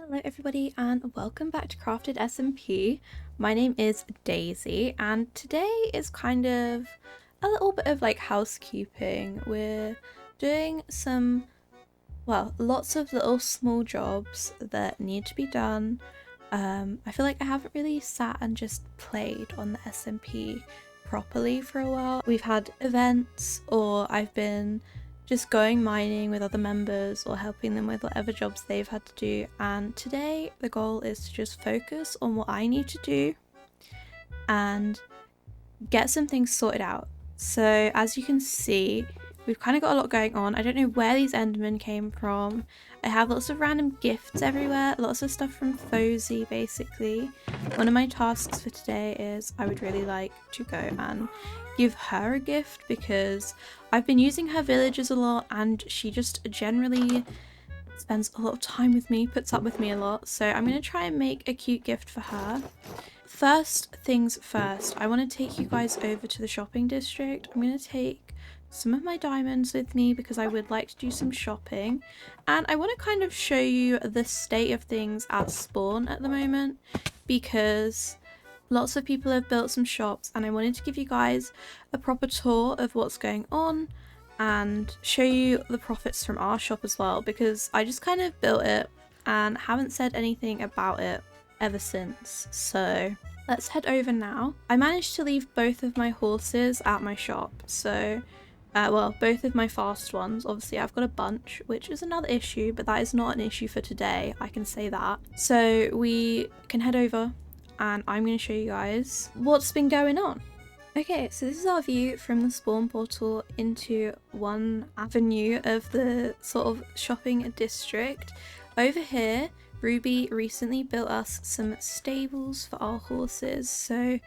Hello everybody and welcome back to Crafted SMP. My name is Daisy and today is kind of a little bit of like housekeeping. We're doing lots of little small jobs that need to be done. I feel like I haven't really sat and just played on the SMP properly for a while. We've had events or I've been just going mining with other members or helping them with whatever jobs they've had to do, and today the goal is to just focus on what I need to do and get some things sorted out. So as you can see, we've kind of got a lot going on. I don't know where these endermen came from. I have lots of random gifts everywhere, lots of stuff from Phosie basically. One of my tasks for today is I would really like to go and give her a gift because I've been using her villagers a lot and she just generally spends a lot of time with me, puts up with me a lot. So I'm going to try and make a cute gift for her. First things first, I want to take you guys over to the shopping district. I'm going to take some of my diamonds with me because I would like to do some shopping, and I want to kind of show you the state of things at spawn at the moment because lots of people have built some shops and I wanted to give you guys a proper tour of what's going on and show you the profits from our shop as well, because I just kind of built it and haven't said anything about it ever since. So let's head over now. I managed to leave both of my horses at my shop, so well, both of my fast ones. Obviously I've got a bunch, which is another issue, but that is not an issue for today, I can say that. So we can head over and I'm going to show you guys what's been going on. Okay, so this is our view from the spawn portal into one avenue of the sort of shopping district. Over here, Rubee recently built us some stables for our horses, so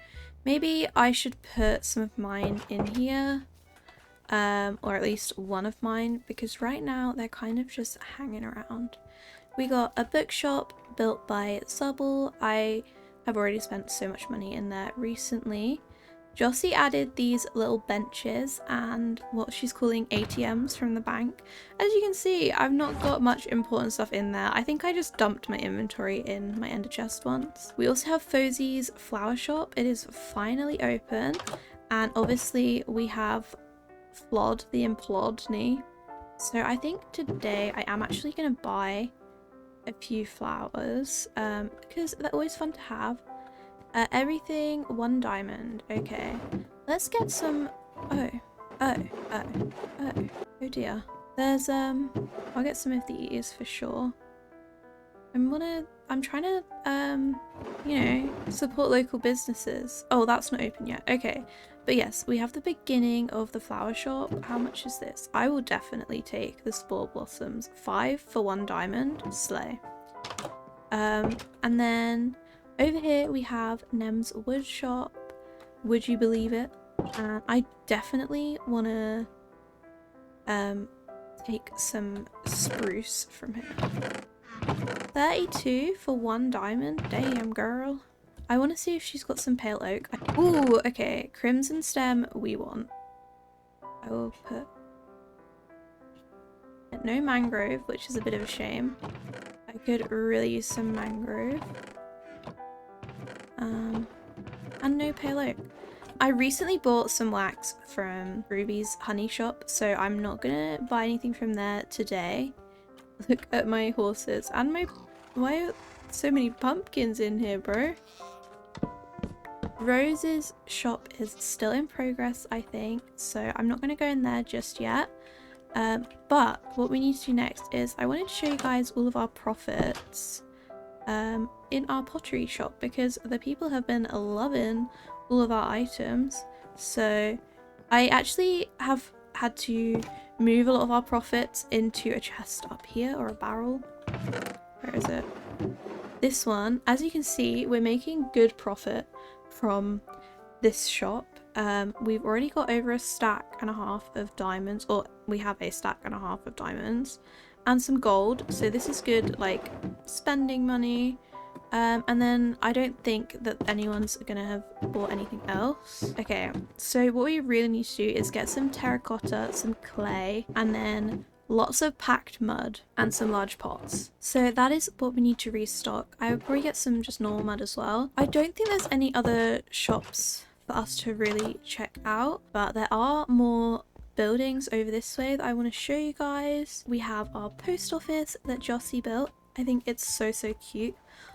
maybe I should put some of mine in here, or at least one of mine, because right now they're kind of just hanging around. We got a bookshop built by Zubble. I have already spent so much money in there recently. Jocey added these little benches and what she's calling ATMs from the bank. As you can see, I've not got much important stuff in there. I think I just dumped my inventory in my ender chest once. We also have Phosie's flower shop. It is finally open, and obviously we have Flod the Implodney. So I think today I am actually going to buy a few flowers because they're always fun to have. Everything 1 diamond. Okay, let's get some. Oh dear. There's I'll get some of these for sure. I'm trying to you know, support local businesses. Oh, that's not open yet. Okay, but yes, we have the beginning of the flower shop. How much is this? I will definitely take the spore blossoms. 5 for 1 diamond. Slay. And then over here we have Nem's wood shop. Would you believe it? And I definitely want to take some spruce from here. 32 for 1 diamond. Damn, girl. I want to see if she's got some pale oak. Ooh, okay. Crimson stem we want. I will put no mangrove, which is a bit of a shame. I could really use some mangrove. And no pale oak. I recently bought some wax from Rubee's honey shop, so I'm not gonna buy anything from there today. Look at my horses and my... Why are so many pumpkins in here, bro? Rose's shop is still in progress, I think, so I'm not gonna go in there just yet. But what we need to do next is I wanted to show you guys all of our profits in our pottery shop, because the people have been loving all of our items. So I actually have had to move a lot of our profits into a chest up here, or a barrel. Where is it? This one. As you can see, we're making good profit from this shop. We've already got over 1.5 stacks of diamonds, or we have 1.5 stacks of diamonds and some gold, so this is good like spending money. And then I don't think that anyone's gonna have bought anything else. Okay, so what we really need to do is get some terracotta, some clay, and then lots of packed mud, and some large pots. So that is what we need to restock. I would probably get some just normal mud as well. I don't think there's any other shops for us to really check out, but there are more buildings over this way that I want to show you guys. We have our post office that Jocey built. I think it's so cute.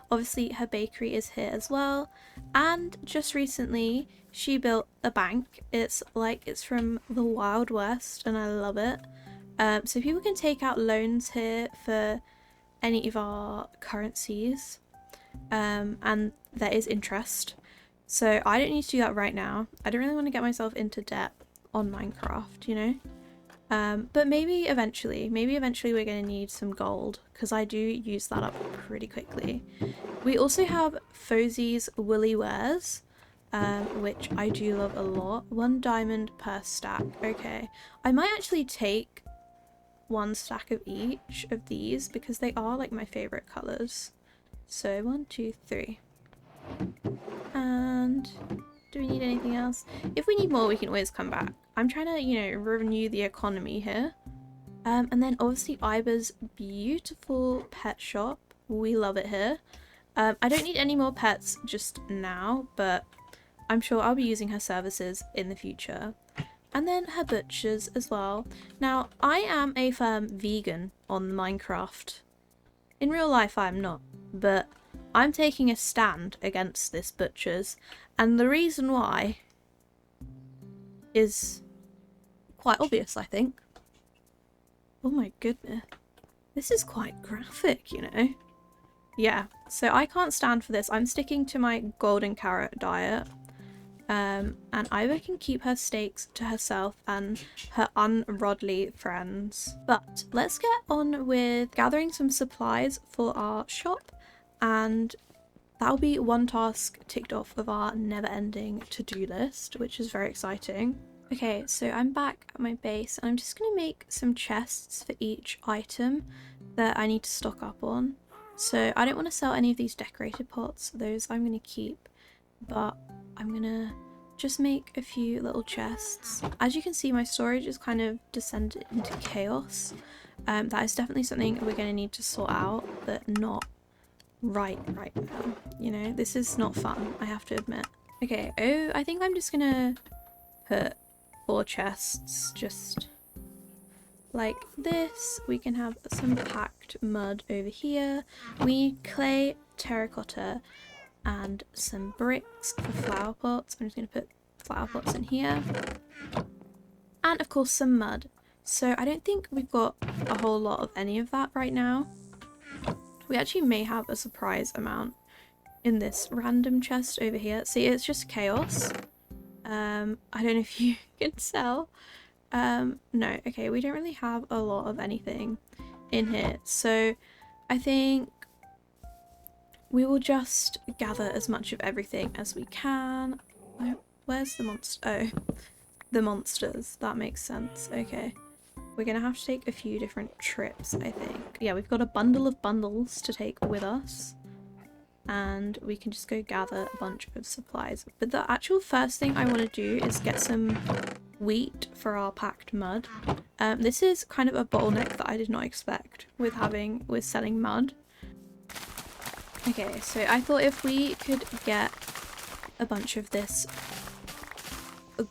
Obviously her bakery is here as well, and just recently she built a bank. It's like it's from the Wild West and I love it. So people can take out loans here for any of our currencies, and there is interest. So I don't need to do that right now. I don't really want to get myself into debt on Minecraft, you know? But maybe eventually we're going to need some gold, because I do use that up pretty quickly. We also have Phosie's woolly wares, which I do love a lot. 1 diamond per stack. Okay, I might actually take 1 stack of each of these because they are like my favorite colors. So 1, 2, 3. And do we need anything else? If we need more, we can always come back. I'm trying to, you know, renew the economy here. And then obviously Aiba's beautiful pet shop. We love it here. I don't need any more pets just now, but I'm sure I'll be using her services in the future. And then her butchers as well. Now, I am a firm vegan on Minecraft. In real life, I'm not, but I'm taking a stand against this butchers, and the reason why is quite obvious, I think. Oh my goodness. This is quite graphic, you know? Yeah, so I can't stand for this. I'm sticking to my golden carrot diet. And Aiba can keep her steaks to herself and her unrodly friends. But let's get on with gathering some supplies for our shop, and that'll be 1 task ticked off of our never-ending to-do list, which is very exciting. Okay, so I'm back at my base, and I'm just going to make some chests for each item that I need to stock up on. So I don't want to sell any of these decorated pots, those I'm going to keep, but I'm gonna just make a few little chests. As you can see, my storage is kind of descended into chaos. That is definitely something we're gonna need to sort out, but not right now. You know, this is not fun, I have to admit. Okay, oh, I think I'm just gonna put 4 chests just like this. We can have some packed mud over here. We need clay, terracotta, and some bricks for flower pots. I'm just going to put flower pots in here. And of course some mud. So I don't think we've got a whole lot of any of that right now. We actually may have a surprise amount in this random chest over here. See, it's just chaos. I don't know if you can tell. No, okay, we don't really have a lot of anything in here. So I think we will just gather as much of everything as we can. Where's the monster? Oh, the monsters. That makes sense. Okay. We're going to have to take a few different trips, I think. Yeah, we've got a bundle of bundles to take with us. And we can just go gather a bunch of supplies. But the actual first thing I want to do is get some wheat for our packed mud. This is kind of a bottleneck that I did not expect with selling mud. Okay, so I thought if we could get a bunch of this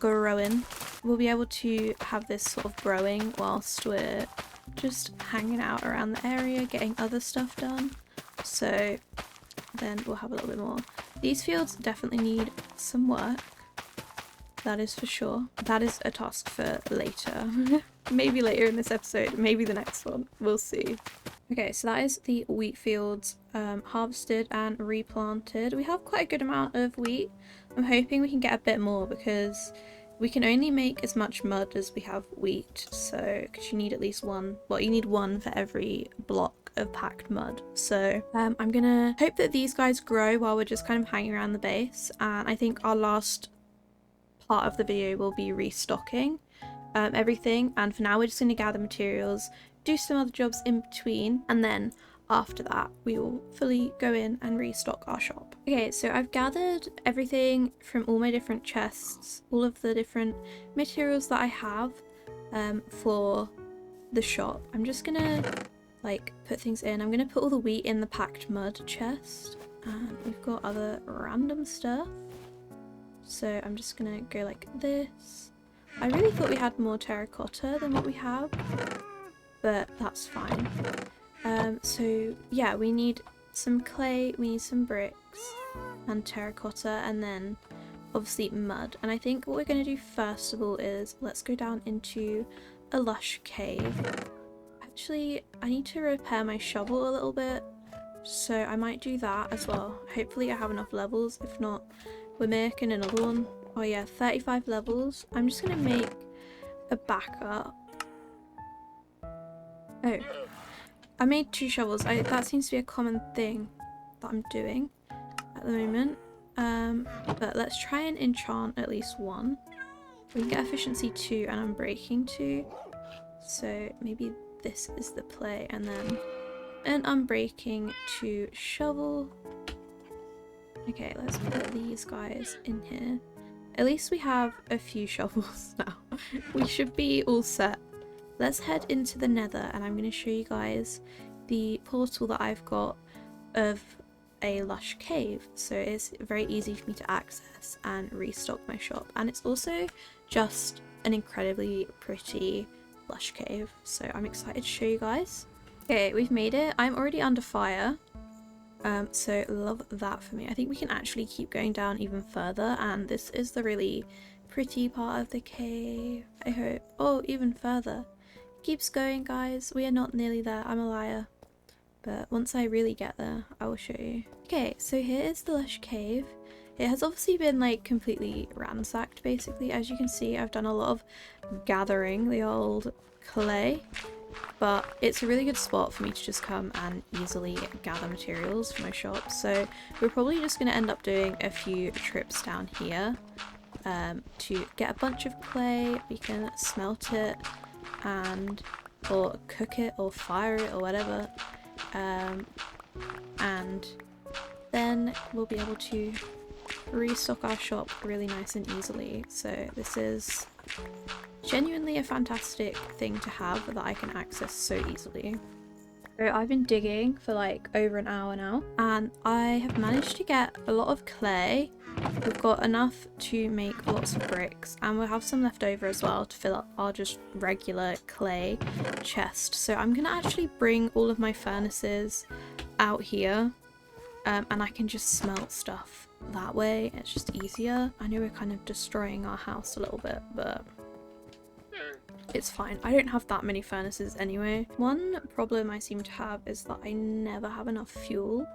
growing, we'll be able to have this sort of growing whilst we're just hanging out around the area, getting other stuff done. So then we'll have a little bit more. These fields definitely need some work. That is for sure. That is a task for later. Maybe later in this episode, maybe the next one. We'll see. Okay, so that is the wheat fields harvested and replanted. We have quite a good amount of wheat. I'm hoping we can get a bit more because we can only make as much mud as we have wheat. So, because you need at least 1. Well, you need 1 for every block of packed mud. So I'm gonna hope that these guys grow while we're just kind of hanging around the base. And I think our last part of the video will be restocking everything. And for now, we're just going to gather materials, do some other jobs in between, and then after that we will fully go in and restock our shop. Okay, so I've gathered everything from all my different chests, all of the different materials that I have for the shop, I'm just gonna like put things in. I'm gonna put all the wheat in the packed mud chest, and we've got other random stuff. So I'm just gonna go like this. I really thought we had more terracotta than what we have, but that's fine. So yeah, we need some clay, we need some bricks and terracotta, and then obviously mud. And I think what we're going to do first of all is let's go down into a lush cave. Actually, I need to repair my shovel a little bit, so I might do that as well. Hopefully I have enough levels. If not, we're making another one. Oh yeah, 35 levels. I'm just going to make a backup. Oh, I made 2 shovels. That seems to be a common thing that I'm doing at the moment. But let's try and enchant at least 1. We can get efficiency 2 and unbreaking 2. So maybe this is the play, and then an unbreaking 2 shovel. Okay, let's put these guys in here. At least we have a few shovels now. We should be all set. Let's head into the Nether, and I'm going to show you guys the portal that I've got of a lush cave. So it's very easy for me to access and restock my shop, and it's also just an incredibly pretty lush cave. So I'm excited to show you guys. Okay, we've made it. I'm already under fire. So love that for me. I think we can actually keep going down even further, and this is the really pretty part of the cave, I hope. Oh, even further. Keeps going, guys. We are not nearly there. I'm a liar. But once I really get there, I will show you. Okay, so here is the lush cave. It has obviously been like completely ransacked basically. As you can see, I've done a lot of gathering the old clay, but it's a really good spot for me to just come and easily gather materials for my shop. So we're probably just going to end up doing a few trips down here to get a bunch of clay. We can smelt it and or cook it or fire it or whatever, and then we'll be able to restock our shop really nice and easily. So this is genuinely a fantastic thing to have that I can access so easily. So I've been digging for like over an hour now, and I have managed to get a lot of clay. We've got enough to make lots of bricks, and we'll have some left over as well to fill up our just regular clay chest. So I'm gonna actually bring all of my furnaces out here, and I can just smelt stuff that way. It's just easier. I know we're kind of destroying our house a little bit, but it's fine. I don't have that many furnaces anyway. One problem I seem to have is that I never have enough fuel.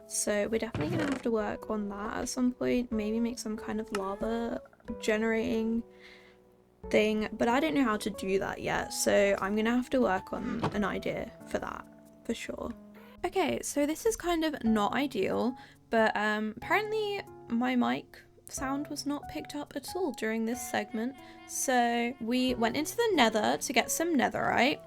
So we're definitely going to have to work on that at some point. Maybe make some kind of lava generating thing. But I don't know how to do that yet. So I'm going to have to work on an idea for that, for sure. Okay, so this is kind of not ideal. But apparently my mic sound was not picked up at all during this segment. So we went into the Nether to get some netherite.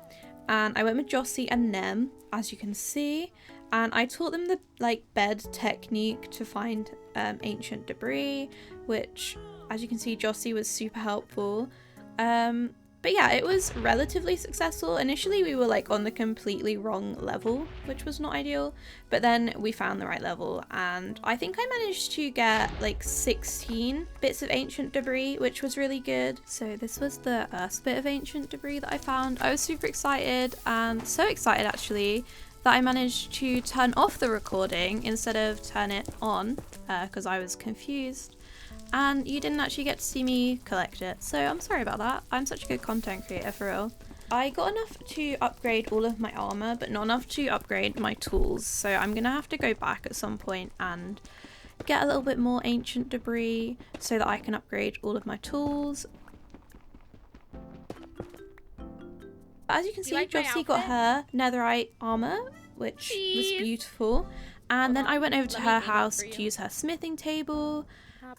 And I went with Jocey and Nem, as you can see. And I taught them the like bed technique to find ancient debris, which, as you can see, Jocey was super helpful. But yeah, it was relatively successful. Initially, we were like on the completely wrong level, which was not ideal. But then we found the right level, and I think I managed to get like 16 bits of ancient debris, which was really good. So this was the first bit of ancient debris that I found. I was super excited, and so excited actually, that I managed to turn off the recording instead of turn it on, because I was confused. And you didn't actually get to see me collect it, so I'm sorry about that. I'm such a good content creator, for real. I got enough to upgrade all of my armor, but not enough to upgrade my tools, so I'm gonna have to go back at some point and get a little bit more ancient debris so that I can upgrade all of my tools. As you can see, Jocey got her netherite armor, which was beautiful. And then I went over to her house to use her smithing table,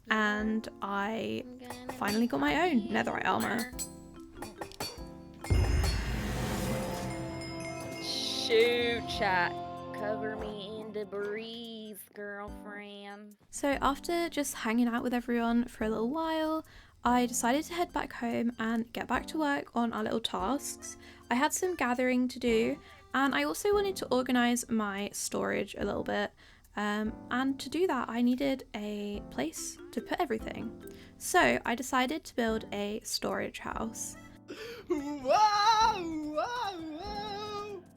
and I finally got my own netherite armor. Shoot, chat. Cover me in debris, girlfriend. So after just hanging out with everyone for a little while, I decided to head back home and get back to work on our little tasks. I had some gathering to do, and I also wanted to organise my storage a little bit. And to do that, I needed a place to put everything. So I decided to build a storage house.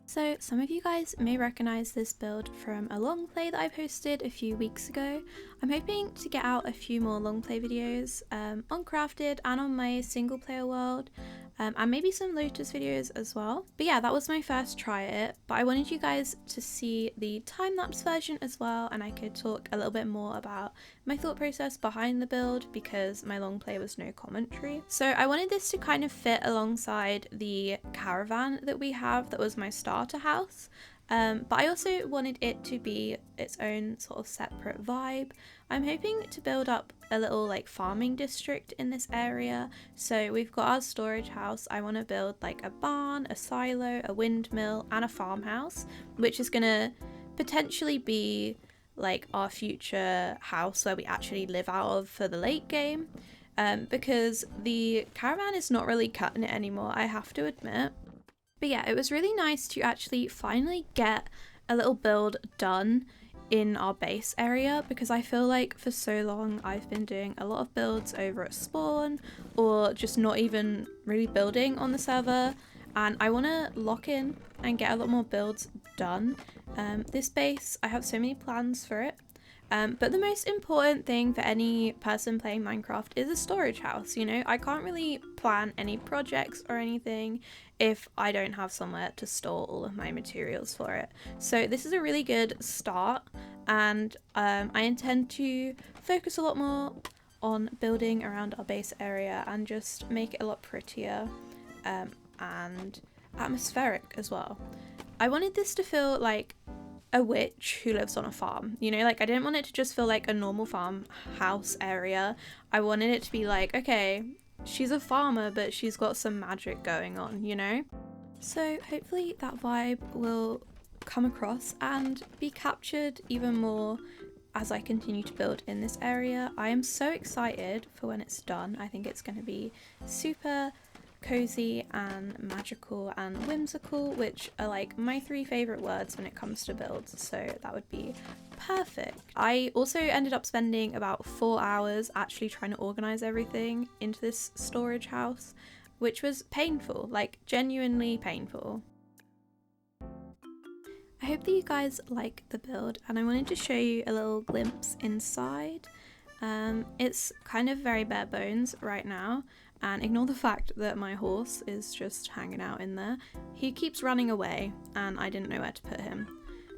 So some of you guys may recognise this build from a long play that I posted a few weeks ago. I'm hoping to get out a few more long play videos on Crafted and on my single player world, and maybe some Lotus videos as well. But yeah, that was my first try at it, but I wanted you guys to see the time-lapse version as well, and I could talk a little bit more about my thought process behind the build because my long play was no commentary. So I wanted this to kind of fit alongside the caravan that we have that was my starter house. But I also wanted it to be its own sort of separate vibe. I'm hoping to build up a little like farming district in this area. So we've got our storage house. I want to build like a barn, a silo, a windmill and a farmhouse, which is going to potentially be like our future house where we actually live out of for the late game. Because the caravan is not really cutting it anymore, I have to admit. But yeah, it was really nice to actually finally get a little build done in our base area, because I feel like for so long I've been doing a lot of builds over at spawn or just not even really building on the server, and I want to lock in and get a lot more builds done. This base, I have so many plans for it. But the most important thing for any person playing Minecraft is a storage house, you know? I can't really plan any projects or anything if I don't have somewhere to store all of my materials for it. So this is a really good start, and I intend to focus a lot more on building around our base area and just make it a lot prettier and atmospheric as well. I wanted this to feel like a witch who lives on a farm, you know, like I didn't want it to just feel like a normal farmhouse area. I wanted it to be like, okay, she's a farmer but she's got some magic going on, you know? So hopefully that vibe will come across and be captured even more as I continue to build in this area. I am so excited for when it's done. I think it's going to be super cozy and magical and whimsical, which are like my 3 favorite words when it comes to builds, so that would be perfect. I also ended up spending about 4 hours actually trying to organize everything into this storage house, which was painful, like genuinely painful. I hope that you guys like the build, and I wanted to show you a little glimpse inside. It's kind of very bare bones right now, and ignore the fact that my horse is just hanging out in there. He keeps running away and I didn't know where to put him,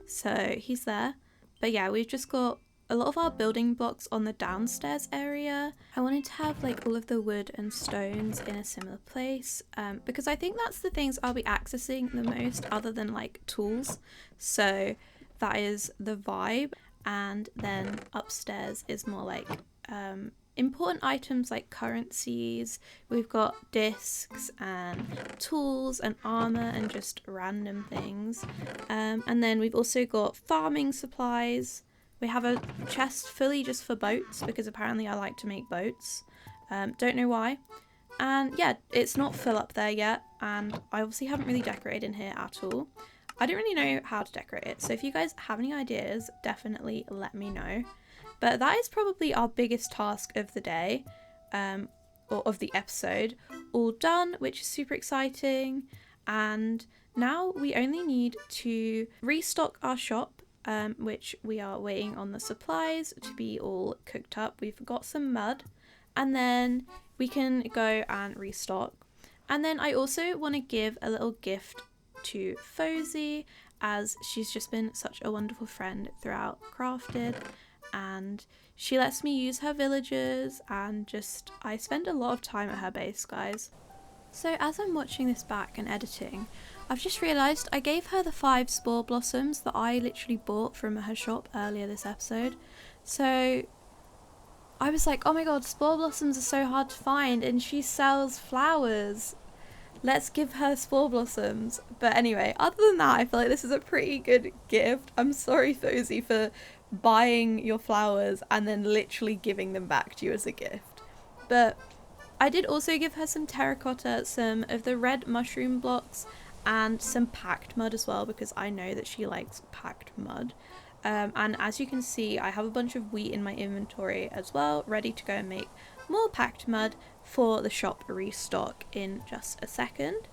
so he's there. But yeah, we've just got a lot of our building blocks on the downstairs area. I wanted to have like all of the wood and stones in a similar place, because I think that's the things I'll be accessing the most other than like tools. So that is the vibe. And then upstairs is more like important items like currencies. We've got discs and tools and armor and just random things. And then we've also got farming supplies. We have a chest fully just for boats, because apparently I like to make boats. Don't know why. And yeah, it's not full up there yet, and I obviously haven't really decorated in here at all. I don't really know how to decorate it, so if you guys have any ideas, definitely let me know. But that is probably our biggest task of the day, or of the episode, all done, which is super exciting. And now we only need to restock our shop, which we are waiting on the supplies to be all cooked up. We've got some mud, and then we can go and restock. And then I also want to give a little gift to Phosie, as she's just been such a wonderful friend throughout Crafted, and she lets me use her villagers, and just I spend a lot of time at her base, guys. So as I'm watching this back and editing, I've just realised I gave her the 5 spore blossoms that I literally bought from her shop earlier this episode. So I was like, oh my god, spore blossoms are so hard to find and she sells flowers. Let's give her spore blossoms. But anyway, other than that, I feel like this is a pretty good gift. I'm sorry, Phosie, for buying your flowers and then literally giving them back to you as a gift. But I did also give her some terracotta, some of the red mushroom blocks, and some packed mud as well, because I know that she likes packed mud. And as you can see, I have a bunch of wheat in my inventory as well, ready to go and make more packed mud for the shop restock in just a second.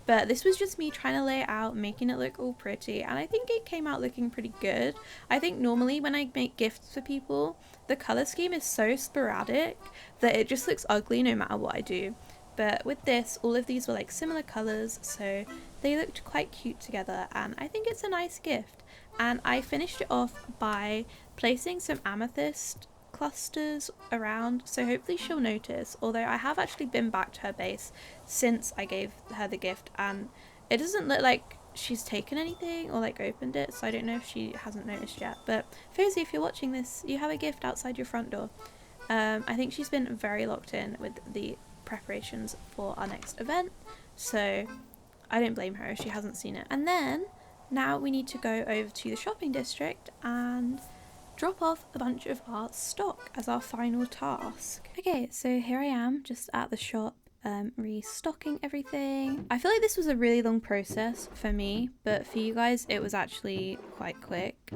But this was just me trying to lay it out, making it look all pretty, and I think it came out looking pretty good. I think normally when I make gifts for people, the colour scheme is so sporadic that it just looks ugly no matter what I do. But with this, all of these were like similar colours, so they looked quite cute together, and I think it's a nice gift. And I finished it off by placing some amethyst clusters around, so hopefully she'll notice, although I have actually been back to her base since I gave her the gift, and it doesn't look like she's taken anything or like opened it, so I don't know if she hasn't noticed yet. But Phosie, if you're watching this, you have a gift outside your front door. I think she's been very locked in with the preparations for our next event, so I don't blame her if she hasn't seen it. And then now we need to go over to the shopping district and drop off a bunch of our stock as our final task. Okay, so here I am just at the shop, restocking everything. I feel like this was a really long process for me, but for you guys it was actually quite quick.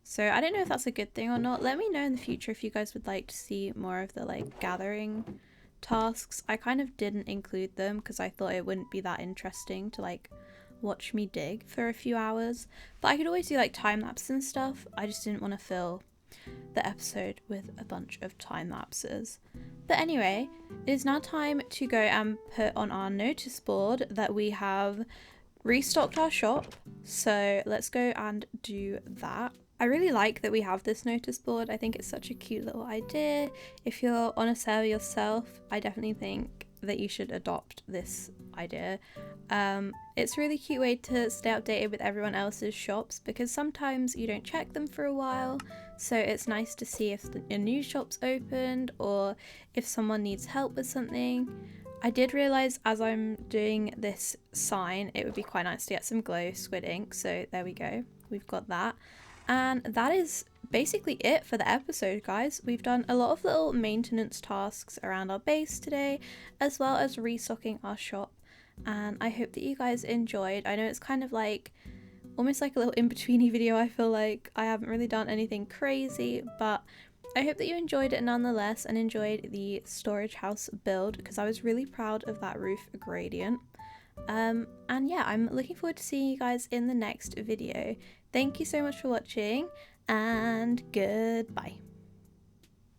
So I don't know if that's a good thing or not. Let me know in the future if you guys would like to see more of the like gathering tasks. I kind of didn't include them because I thought it wouldn't be that interesting to like watch me dig for a few hours, but I could always do like time lapses and stuff. I just didn't want to fill the episode with a bunch of time lapses. But anyway, it is now time to go and put on our notice board that we have restocked our shop, so let's go and do that. I really like that we have this notice board. I think it's such a cute little idea. If you're on a server yourself, I definitely think that you should adopt this idea. It's a really cute way to stay updated with everyone else's shops, because sometimes you don't check them for a while, so it's nice to see if a new shop's opened or if someone needs help with something. I did realise as I'm doing this sign it would be quite nice to get some glow squid ink, so there we go, we've got that. And that is basically it for the episode, guys. We've done a lot of little maintenance tasks around our base today, as well as restocking our shop, and I hope that you guys enjoyed. I know it's kind of like almost like a little in-betweeny video. I feel like I haven't really done anything crazy, but I hope that you enjoyed it nonetheless and enjoyed the storage house build, because I was really proud of that roof gradient. And yeah, I'm looking forward to seeing you guys in the next video. Thank you so much for watching, and goodbye.